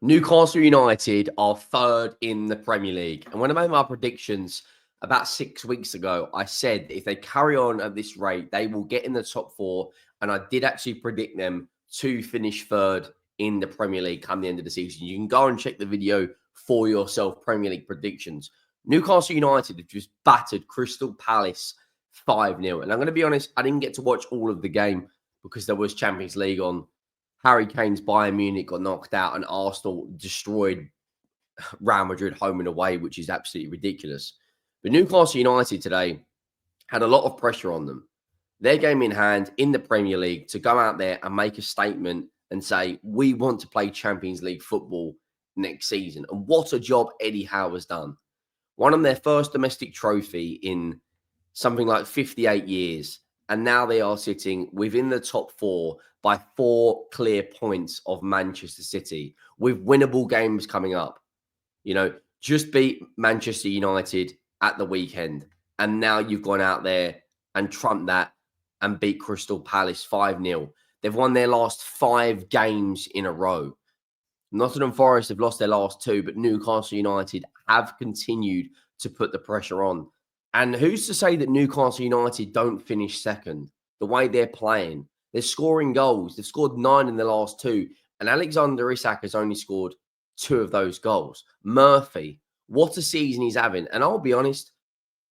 Newcastle United are third in the Premier League. And when I made my predictions about 6 weeks ago, I said if they carry on at this rate, they will get in the top four. And I did actually predict them to finish third in the Premier League come the end of the season. You can go and check the video for yourself, Premier League predictions. Newcastle United have just battered Crystal Palace 5-0. And I'm going to be honest, I didn't get to watch all of the game because there was Champions League on. Harry Kane's Bayern Munich got knocked out and Arsenal destroyed Real Madrid home and away, which is absolutely ridiculous. But Newcastle United today had a lot of pressure on them. Their game in hand in the Premier League to go out there and make a statement and say, we want to play Champions League football next season. And what a job Eddie Howe has done. Won them their first domestic trophy in something like 58 years. And now they are sitting within the top four by 4 clear points of Manchester City with winnable games coming up. You know, just beat Manchester United at the weekend. And now you've gone out there and trumped that and beat Crystal Palace 5-0. They've won their last 5 games in a row. Nottingham Forest have lost their last 2, but Newcastle United have continued to put the pressure on. And who's to say that Newcastle United don't finish second? The way they're playing. They're scoring goals. They've scored 9 in the last 2. And Alexander Isak has only scored 2 of those goals. Murphy, what a season he's having. And I'll be honest,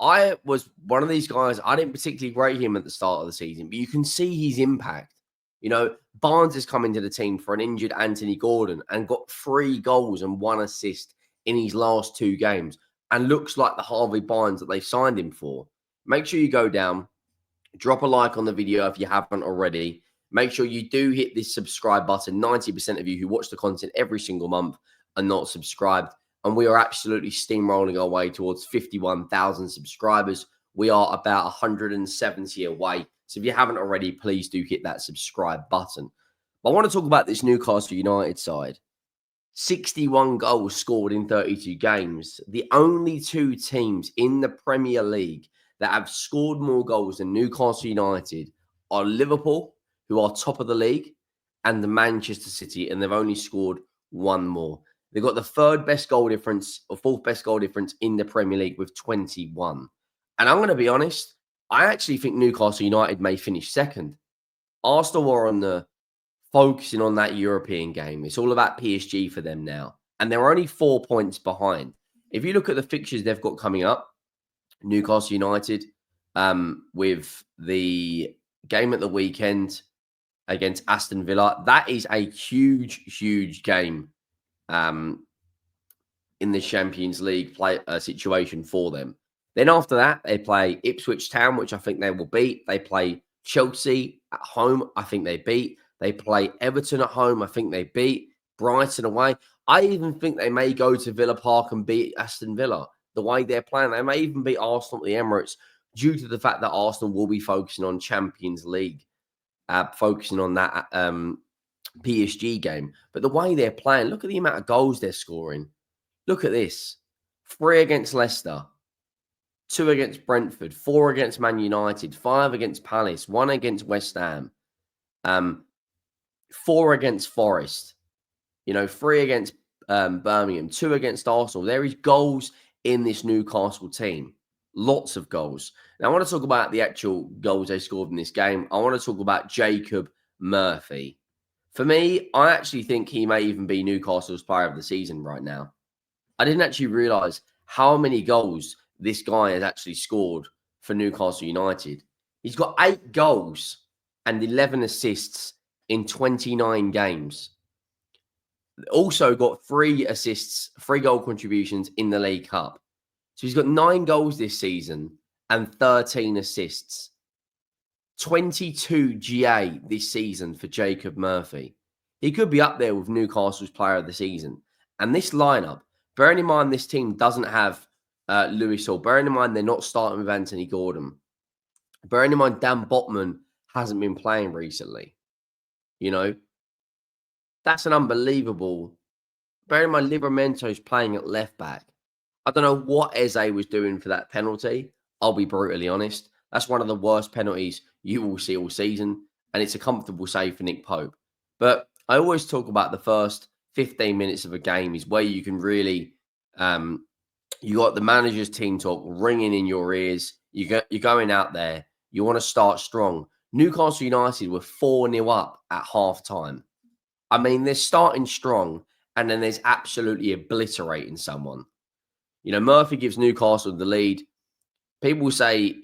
I was one of these guys, I didn't particularly rate him at the start of the season, but you can see his impact. You know, Barnes has come into the team for an injured Anthony Gordon and got 3 goals and 1 assist in his last 2 games. And looks like the Harvey Barnes that they signed him for. Make sure you go down, drop a like on the video if you haven't already. Make sure you do hit this subscribe button. 90% of you who watch the content every single month are not subscribed. And we are absolutely steamrolling our way towards 51,000 subscribers. We are about 170 away. So if you haven't already, please do hit that subscribe button. But I want to talk about this Newcastle United side. 61 goals scored in 32 games. The only 2 teams in the Premier League that have scored more goals than Newcastle United are Liverpool, who are top of the league, and the Manchester City, and they've only scored 1 more. They've got the 3rd best goal difference or 4th best goal difference in the Premier League with 21. And I'm going to be honest, I actually think Newcastle United may finish second. Arsenal are on the focusing on that European game. It's all about PSG for them now. And they're only 4 points behind. If you look at the fixtures they've got coming up, Newcastle United with the game at the weekend against Aston Villa, that is a huge, huge game in the Champions League situation for them. Then after that, they play Ipswich Town, which I think they will beat. They play Chelsea at home. I think they beat. They play Everton at home. I think they beat. Brighton away. I even think they may go to Villa Park and beat Aston Villa. The way they're playing, they may even beat Arsenal at the Emirates due to the fact that Arsenal will be focusing on Champions League, focusing on that PSG game. But the way they're playing, look at the amount of goals they're scoring. Look at this. 3 against Leicester, 2 against Brentford, 4 against Man United, 5 against Palace, 1 against West Ham. 4 against Forest, 3 against Birmingham, 2 against Arsenal. There is goals in this Newcastle team. Lots of goals. Now, I want to talk about the actual goals they scored in this game. I want to talk about Jacob Murphy. For me, I actually think he may even be Newcastle's player of the season right now. I didn't actually realise how many goals this guy has actually scored for Newcastle United. He's got 8 goals and 11 assists in 29 games. Also got 3 assists, 3 goal contributions in the League Cup. So he's got 9 goals this season and 13 assists. 22 GA this season for Jacob Murphy. He could be up there with Newcastle's player of the season. And this lineup, bearing in mind this team doesn't have Lewis Hall. Bearing in mind they're not starting with Anthony Gordon. Bearing in mind Dan Botman hasn't been playing recently. That's an unbelievable. Bearing in mind Livramento's playing at left back. I don't know what Eze was doing for that penalty. I'll be brutally honest. That's one of the worst penalties you will see all season. And it's a comfortable save for Nick Pope. But I always talk about the first 15 minutes of a game is where you can really, you got the manager's team talk ringing in your ears. You're going out there. You want to start strong. Newcastle United were 4-0 up at half time. I mean, they're starting strong, and then there's absolutely obliterating someone. Murphy gives Newcastle the lead. People say,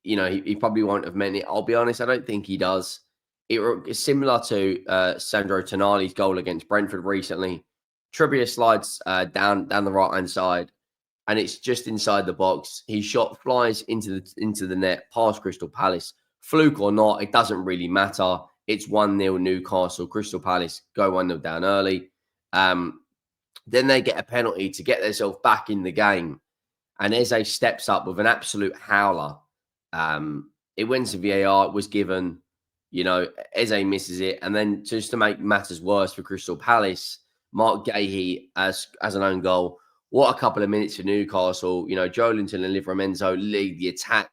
he probably won't have meant it. I'll be honest, I don't think he does. It's similar to Sandro Tonali's goal against Brentford recently. Trippier slides down the right-hand side, and it's just inside the box. His shot flies into the net past Crystal Palace. Fluke or not, it doesn't really matter. It's 1-0 Newcastle. Crystal Palace go 1-0 down early. Then they get a penalty to get themselves back in the game. And Eze steps up with an absolute howler. It went to VAR. It was given. Eze misses it. And then just to make matters worse for Crystal Palace, Mark Gahey as an own goal. What a couple of minutes for Newcastle. Joelinton and Livramento lead the attack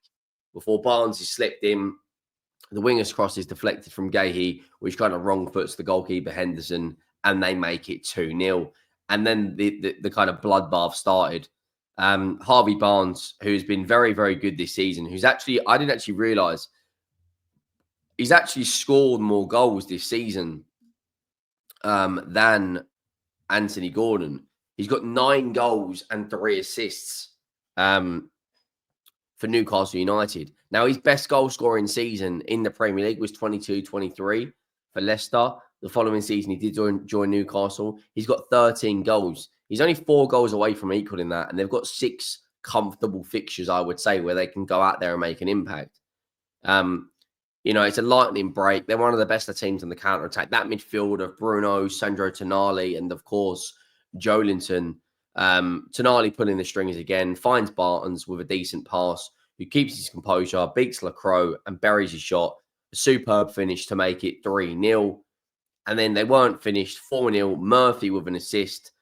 before Barnes is slipped in. The winger's cross is deflected from Gahey, which kind of wrong foots the goalkeeper Henderson, and they make it 2-0. And then the kind of bloodbath started. Harvey Barnes, who's been very, very good this season, I didn't actually realise, he's actually scored more goals this season than Anthony Gordon. He's got 9 goals and 3 assists for Newcastle United. Now, his best goal scoring season in the Premier League was 22-23 for Leicester. The following season, he did join Newcastle. He's got 13 goals. He's only 4 goals away from equaling that, and they've got 6 comfortable fixtures, I would say, where they can go out there and make an impact. It's a lightning break. They're one of the best of teams on the counter-attack. That midfield of Bruno, Sandro Tonali, and, of course, Joelinton. Tonali pulling the strings again, finds Barnes with a decent pass, who keeps his composure, beats Lacroix, and buries his shot. A superb finish to make it 3-0. And then they weren't finished, 4-0. Murphy with an assist.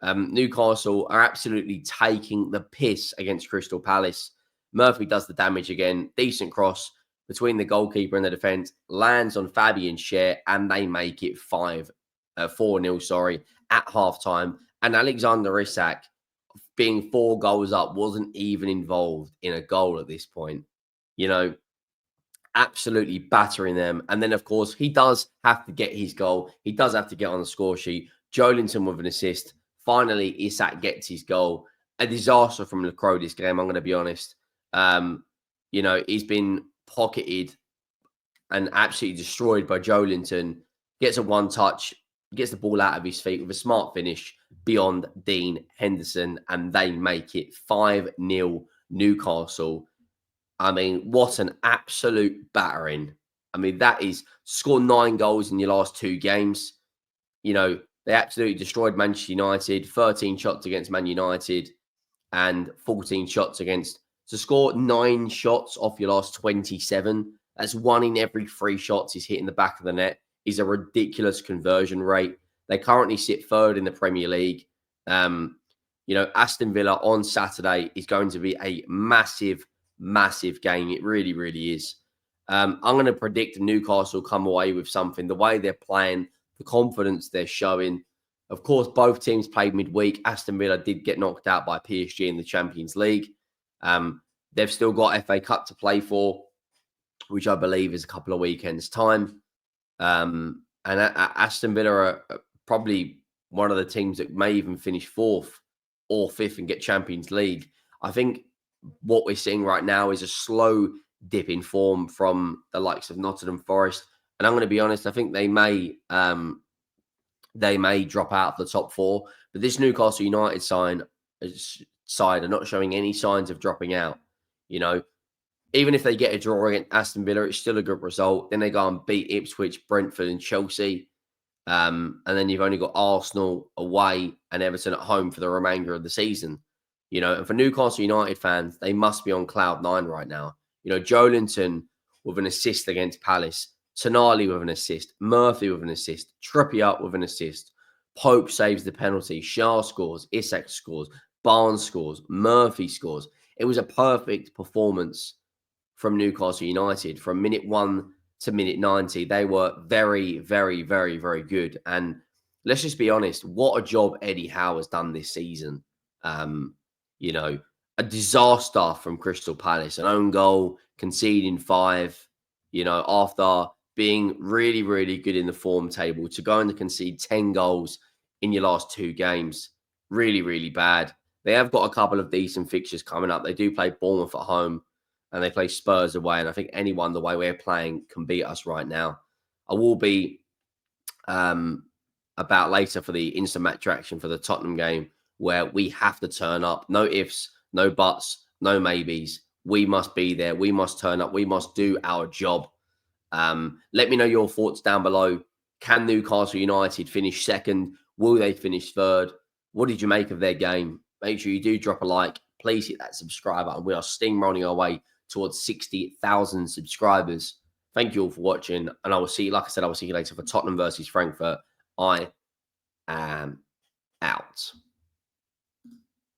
Newcastle are absolutely taking the piss against Crystal Palace. Murphy does the damage again. Decent cross between the goalkeeper and the defence. Lands on Fabian Schar, and they make it 4-0, at halftime. And Alexander Isak, being 4 goals up, wasn't even involved in a goal at this point. Absolutely battering them. And then, of course, he does have to get his goal. He does have to get on the score sheet. Joelinton with an assist. Finally, Isak gets his goal. A disaster from Lacroix this game, I'm going to be honest. He's been pocketed and absolutely destroyed by Joelinton. Gets a one-touch, gets the ball out of his feet with a smart finish beyond Dean Henderson, and they make it 5-0 Newcastle. I mean, what an absolute battering. I mean, that is score 9 goals in your last 2 games. They absolutely destroyed Manchester United, 13 shots against Man United and 14 shots against. To score 9 shots off your last 27, that's 1 in every 3 shots is hitting the back of the net, is a ridiculous conversion rate. They currently sit 3rd in the Premier League. Aston Villa on Saturday is going to be a massive, massive game. It really, really is. I'm going to predict Newcastle come away with something. The way they're playing, the confidence they're showing. Of course, both teams played midweek. Aston Villa did get knocked out by PSG in the Champions League. They've still got FA Cup to play for, which I believe is a couple of weekends' time. And Aston Villa are probably one of the teams that may even finish 4th or 5th and get Champions League. I think what we're seeing right now is a slow dip in form from the likes of Nottingham Forest. And I'm going to be honest, I think they may drop out of the top 4. But this Newcastle United side are not showing any signs of dropping out. Even if they get a draw against Aston Villa, it's still a good result. Then they go and beat Ipswich, Brentford and Chelsea. And then you've only got Arsenal away and Everton at home for the remainder of the season. And for Newcastle United fans, they must be on cloud 9 right now. Joelinton with an assist against Palace. Tonali with an assist. Murphy with an assist. Trippier with an assist. Pope saves the penalty. Schar scores. Isak scores. Barnes scores. Murphy scores. It was a perfect performance from Newcastle United. From minute 1 to minute 90, they were very, very, very, very good. And let's just be honest. What a job Eddie Howe has done this season. You know, a disaster from Crystal Palace, an own goal, conceding 5. You know, after being really, really good in the form table, to go and to concede 10 goals in your last 2 games, really, really bad. They have got a couple of decent fixtures coming up. They do play Bournemouth at home and they play Spurs away. And I think anyone, the way we're playing, can beat us right now. I will be about later for the instant match reaction for the Tottenham game, where we have to turn up. No ifs, no buts, no maybes. We must be there. We must turn up. We must do our job. Let me know your thoughts down below. Can Newcastle United finish second? Will they finish third? What did you make of their game? Make sure you do drop a like. Please hit that subscribe button. We are steamrolling our way towards 60,000 subscribers. Thank you all for watching. And I will see you, like I said, I will see you later for Tottenham versus Frankfurt. I am out.